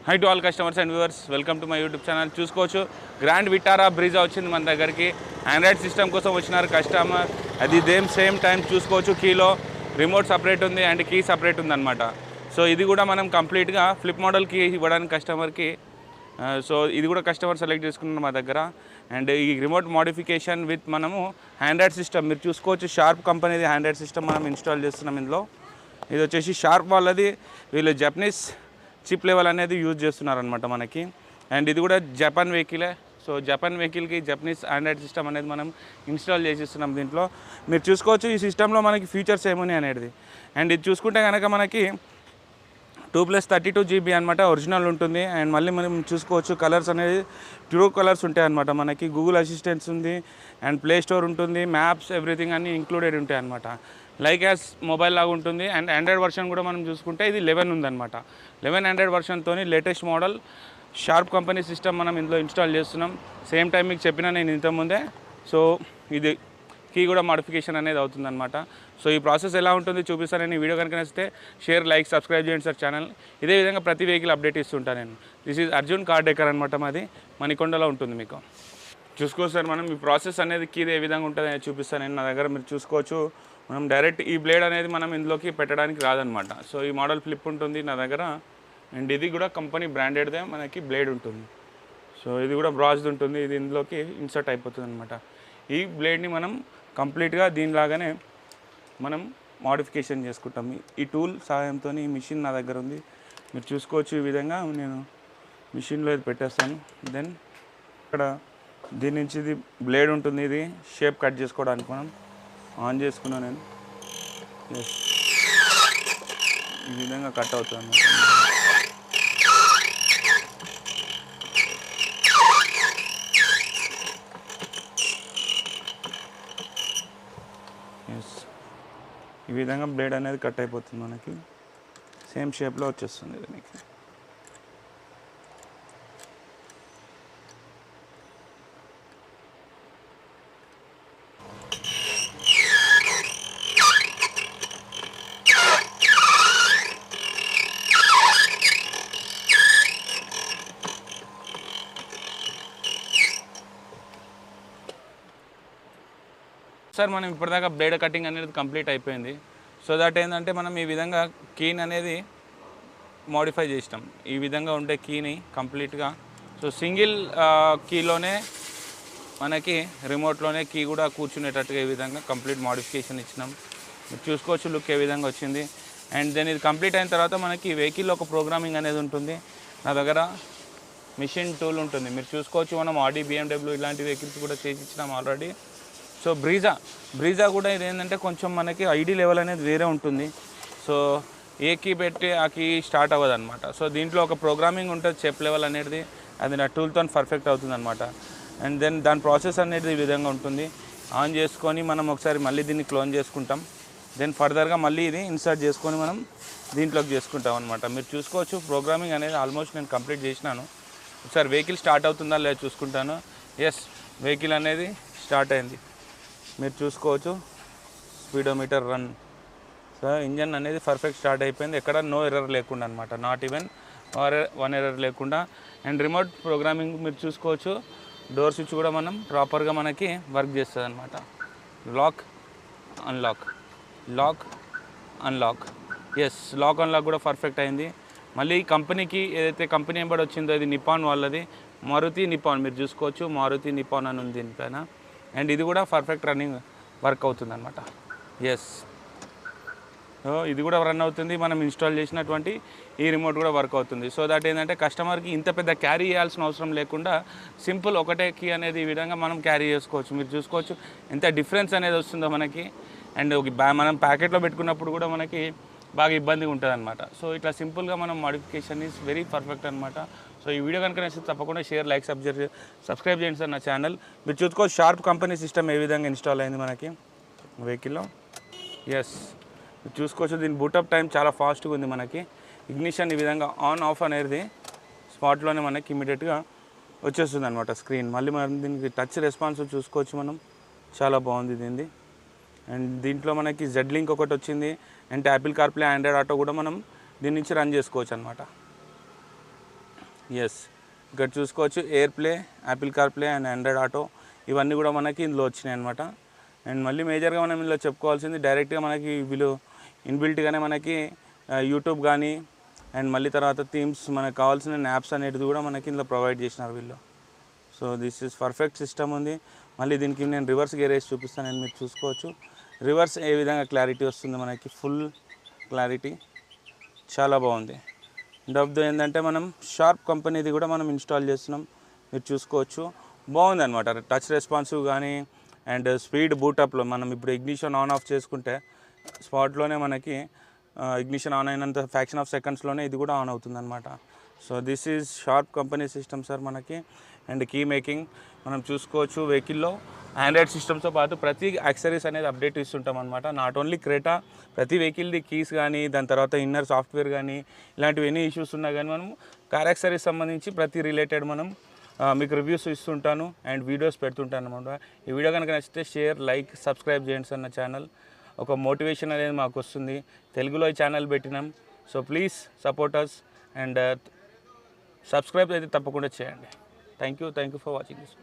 High to all customers and viewers, welcome to my YouTube channel. చూసుకోవచ్చు grand Vitara Brezza వచ్చింది మన దగ్గరికి. Android system కోసం వచ్చినారు కస్టమర్. అది సేమ్ టైం చూసుకోవచ్చు, కీలో రిమోట్ సపరేట్ ఉంది అండ్ కీ సపరేట్ ఉంది అనమాట. సో ఇది కూడా మనం కంప్లీట్గా ఫ్లిప్ మోడల్ కీ ఇవ్వడానికి కస్టమర్కి. సో ఇది కూడా కస్టమర్ సెలెక్ట్ చేసుకున్నాం మా దగ్గర. అండ్ ఈ రిమోట్ మోడిఫికేషన్ విత్ మనము ఆండ్రాయిడ్ సిస్టమ్ మీరు చూసుకోవచ్చు. షార్ప్ కంపెనీది ఆండ్రాయిడ్ సిస్టమ్ మనం ఇన్స్టాల్ చేస్తున్నాం ఇందులో. ఇది వచ్చేసి షార్ప్ వాళ్ళది. వీళ్ళు జపనీస్ చిప్ లెవెల్ అనేది యూజ్ చేస్తున్నారనమాట మనకి. అండ్ ఇది కూడా జపాన్ వెహికలే. సో జపాన్ వెహికల్కి జపనీస్ ఆండ్రాయిడ్ సిస్టమ్ అనేది మనం ఇన్స్టాల్ చేసిస్తున్నాం దీంట్లో. మీరు చూసుకోవచ్చు ఈ సిస్టంలో మనకి ఫీచర్స్ ఏమున్నాయి అనేది. అండ్ ఇది చూసుకుంటే కనుక మనకి 2+32 GB అనమాట ఒరిజినల్ ఉంటుంది. అండ్ మళ్ళీ మనం చూసుకోవచ్చు కలర్స్ అనేది ట్రూ కలర్స్ ఉంటాయి అనమాట మనకి. గూగుల్ అసిస్టెంట్స్ ఉంది అండ్ ప్లే స్టోర్ ఉంటుంది, మ్యాప్స్ ఎవ్రీథింగ్ అన్నీ ఇంక్లూడెడ్ ఉంటాయి అనమాట. లైక్ యాజ్ మొబైల్ లాగా ఉంటుంది. అండ్ ఆండ్రాయిడ్ వర్షన్ కూడా మనం చూసుకుంటే ఇది 11 ఉందన్నమాట. 11 ఆండ్రాయిడ్ వర్షన్తో latest model Sharp company system మనం ఇందులో ఇన్స్టాల్ చేస్తున్నాం. సేమ్ టైం మీకు చెప్పిన నేను ఇంతకుముందే. సో ఇది కీ కూడా మోడిఫికేషన్ అనేది అవుతుందన్నమాట. సో ఈ ప్రాసెస్ ఎలా ఉంటుంది చూపిస్తాను నేను. వీడియో కనుక నచ్చితే షేర్, లైక్, సబ్స్క్రైబ్ చేయండి సార్ ఛానల్. ఇదే విధంగా ప్రతి వెహికల్ అప్డేట్ ఇస్తుంటాను నేను. దిస్ ఈజ్ అర్జున్ కార్డెకర్ అనమాట. మాది మణికొండలో ఉంటుంది. మీకు చూసుకోవచ్చు సార్ మనం ఈ ప్రాసెస్ అనేది కీది ఏ విధంగా ఉంటుంది అనేది చూపిస్తాను నేను. నా దగ్గర మీరు చూసుకోవచ్చు మనం డైరెక్ట్ ఈ బ్లేడ్ అనేది మనం ఇందులోకి పెట్టడానికి రాదనమాట. సో ఈ మోడల్ ఫ్లిప్ ఉంటుంది నా దగ్గర. అండ్ ఇది కూడా కంపెనీ బ్రాండెడ్దే మనకి బ్లేడ్ ఉంటుంది. సో ఇది కూడా బ్రాజ్ది ఉంటుంది. ఇది ఇందులోకి ఇన్సర్ట్ అయిపోతుంది అనమాట. ఈ బ్లేడ్ని మనం కంప్లీట్గా దీనిలాగానే మనం మోడిఫికేషన్ చేసుకుంటాం. ఈ టూల్ సహాయంతో ఈ మిషన్ నా దగ్గర ఉంది. మీరు చూసుకోవచ్చు ఈ విధంగా నేను మిషన్లో ఇది పెట్టేస్తాను. దెన్ ఇక్కడ దీని నుంచి ఇది బ్లేడ్ ఉంటుంది. ఇది షేప్ కట్ చేసుకోవడానికి మనం ఆన్ చేసుకున్నాను నేను. ఎస్, ఈ విధంగా కట్ అవుతుంది అన్నమాట. ఎస్, ఈ విధంగా బ్లేడ్ అనేది కట్ అయిపోతుంది మనకి. సేమ్ షేప్లో వచ్చేస్తుంది దీనికి. సార్ మనం ఇప్పటిదాకా బ్లేడ్ కటింగ్ అనేది కంప్లీట్ అయిపోయింది. సో దట్ ఏంటంటే మనం ఈ విధంగా కీని అనేది మోడిఫై చేసినాం. ఈ విధంగా ఉండే కీని కంప్లీట్గా. సో సింగిల్ కీలోనే మనకి రిమోట్లోనే కీ కూడా కూర్చునేటట్టుగా ఈ విధంగా కంప్లీట్ మోడిఫికేషన్ ఇచ్చినాం. మీరు చూసుకోవచ్చు లుక్ ఏ విధంగా వచ్చింది. అండ్ దెన్ ఇది కంప్లీట్ అయిన తర్వాత మనకి వెహికల్లో ఒక ప్రోగ్రామింగ్ అనేది ఉంటుంది. నా దగ్గర మిషన్ టూల్ ఉంటుంది. మీరు చూసుకోవచ్చు మనం ఆడి, BMW ఇలాంటి వెహికల్స్ కూడా చేసి ఇచ్చినాం ఆల్రెడీ. సో బ్రీజా కూడా ఇది ఏంటంటే కొంచెం మనకి ఐడి లెవెల్ అనేది వేరే ఉంటుంది. సో ఏ కీ పెట్టి ఆ కీ స్టార్ట్ అవ్వదు అనమాట. సో దీంట్లో ఒక ప్రోగ్రామింగ్ ఉంటుంది చెప్ లెవెల్ అనేది. అది నా టూల్తో పర్ఫెక్ట్ అవుతుంది అనమాట. అండ్ దెన్ దాని ప్రాసెస్ అనేది ఈ విధంగా ఉంటుంది. ఆన్ చేసుకొని మనం ఒకసారి మళ్ళీ దీన్ని క్లోన్ చేసుకుంటాం. దెన్ ఫర్దర్గా మళ్ళీ ఇది ఇన్సర్ట్ చేసుకొని మనం దీంట్లోకి చేసుకుంటాం అనమాట. మీరు చూసుకోవచ్చు ప్రోగ్రామింగ్ అనేది ఆల్మోస్ట్ నేను కంప్లీట్ చేసినాను. ఒకసారి వెహికల్ స్టార్ట్ అవుతుందా లేదా చూసుకుంటాను. ఎస్, వెహికల్ అనేది స్టార్ట్ అయింది. మీరు చూసుకోవచ్చు స్పీడోమీటర్ రన్. సో ఇంజన్ అనేది పర్ఫెక్ట్ స్టార్ట్ అయిపోయింది. ఎక్కడ నో ఎర్రర్ లేకుండా అనమాట. నాట్ ఈవెన్ 1 ఎర్రర్ లేకుండా. అండ్ రిమోట్ ప్రోగ్రామింగ్ మీరు చూసుకోవచ్చు. డోర్ స్విచ్ కూడా మనం ప్రాపర్గా మనకి వర్క్ చేస్తుంది అనమాట. Lock unlock, lock unlock. Yes, lock unlock కూడా పర్ఫెక్ట్ అయింది. మళ్ళీ కంపెనీకి ఏదైతే కంపెనీ నెంబర్ వచ్చిందో ఇది నిపాన్ వాళ్ళది, మారుతి నిపాన్. మీరు చూసుకోవచ్చు మారుతి నిపాన్ అని ఉంది దీనిపైన. అండ్ ఇది కూడా పర్ఫెక్ట్ రన్నింగ్ వర్క్ అవుతుంది అనమాట. ఎస్, ఇది కూడా రన్ అవుతుంది. మనం ఇన్స్టాల్ చేసినటువంటి ఈ రిమోట్ కూడా వర్క్ అవుతుంది. సో దట్ ఏంటంటే కస్టమర్కి ఇంత పెద్ద క్యారీ చేయాల్సిన అవసరం లేకుండా సింపుల్ ఒకటే కీ అనేది ఈ విధంగా మనం క్యారీ చేసుకోవచ్చు. మీరు చూసుకోవచ్చు ఎంత డిఫరెన్స్ అనేది వస్తుందో మనకి. అండ్ మనం ప్యాకెట్లో పెట్టుకున్నప్పుడు కూడా మనకి బాగా ఇబ్బందిగా ఉంటుంది అనమాట. సో ఇట్లా సింపుల్గా మనం మోడిఫికేషన్ ఈజ్ వెరీ పర్ఫెక్ట్ అనమాట. సో ఈ వీడియో కనుక నచ్చితే తప్పకుండా షేర్, లైక్, సబ్స్క్రైబ్ చేయండి సార్ నా ఛానల్. మీరు చూసుకోవచ్చు షార్ప్ కంపెనీ సిస్టమ్ ఏ విధంగా ఇన్స్టాల్ అయింది మనకి వెహికల్లో. ఎస్, మీరు చూసుకోవచ్చు దీని బూటప్ టైం చాలా ఫాస్ట్గా ఉంది మనకి. ఇగ్నిషన్ ఈ విధంగా ఆన్ ఆఫ్ అనేది స్పాట్లోనే మనకి ఇమీడియట్గా వచ్చేస్తుంది అనమాట స్క్రీన్. మళ్ళీ మనం దీనికి టచ్ రెస్పాన్స్ చూసుకోవచ్చు మనం. చాలా బాగుంది దీనిది. అండ్ దీంట్లో మనకి జెడ్ లింక్ ఒకటి వచ్చింది. And Apple CarPlay, Android auto కూడా మనం దీని నుంచి రన్ చేసుకోవచ్చు అనమాట. ఎస్, ఇక్కడ చూసుకోవచ్చు air play, Apple car play and Android auto ఇవన్నీ కూడా మనకి ఇందులో వచ్చినాయి అనమాట. అండ్ మళ్ళీ మేజర్గా మనం ఇందులో చెప్పుకోవాల్సింది డైరెక్ట్గా మనకి వీళ్ళు ఇన్బిల్ట్గానే మనకి యూట్యూబ్ కానీ అండ్ మళ్ళీ తర్వాత థీమ్స్ మనకు కావాల్సిన యాప్స్ అనేటిది కూడా మనకి ఇందులో ప్రొవైడ్ చేసినారు వీళ్ళు. So this is perfect system ఉంది. మళ్ళీ దీనికి నేను రివర్స్ గేర్ వేసి చూపిస్తాను, నేను మీరు చూసుకోవచ్చు రివర్స్ ఏ విధంగా క్లారిటీ వస్తుంది మనకి, ఫుల్ క్లారిటీ చాలా బాగుంది. డబ్ది ఏంటంటే మనం షార్ప్ కంపెనీది కూడా మనం ఇన్స్టాల్ చేస్తున్నాం, మీరు చూసుకోవచ్చు బాగుంది అనమాట. టచ్ రెస్పాన్సివ్ కానీ అండ్ స్పీడ్ బూటప్లో మనం ఇప్పుడు ఇగ్నిషన్ ఆన్ ఆఫ్ చేసుకుంటే స్పాట్లోనే మనకి ఇగ్నిషన్ ఆన్ అయినంత ఫ్యాక్షన్ ఆఫ్ సెకండ్స్లోనే ఇది కూడా ఆన్ అవుతుంది అనమాట. So this is sharp company system sir మనకి. అండ్ కీ మేకింగ్ మనం చూసుకోవచ్చు వెహికల్లో ఆండ్రాయిడ్ సిస్టమ్తో పాటు ప్రతి యాక్సెసరీస్ అనేది అప్డేట్ ఇస్తుంటాం అనమాట. నాట్ ఓన్లీ క్రేటా, ప్రతి వెహికల్ది కీస్ కానీ దాని తర్వాత ఇన్నర్ సాఫ్ట్వేర్ కానీ ఇలాంటివి ఎన్ని ఇష్యూస్ ఉన్నా కానీ మనం కార్ యాక్సెసరీస్ సంబంధించి ప్రతి రిలేటెడ్ మనం మీకు రివ్యూస్ ఇస్తుంటాను అండ్ వీడియోస్ పెడుతుంటాను అనమాట. ఈ వీడియో కనుక నచ్చితే షేర్, లైక్, సబ్స్క్రైబ్ చేయండి సార్. నా ఛానల్ ఒక మోటివేషన్ అనేది మాకు వస్తుంది, తెలుగులో ఈ ఛానల్ పెట్టినాం. So please support us and subscribe అయితే తప్పకుండా చేయండి. Thank you for watching this.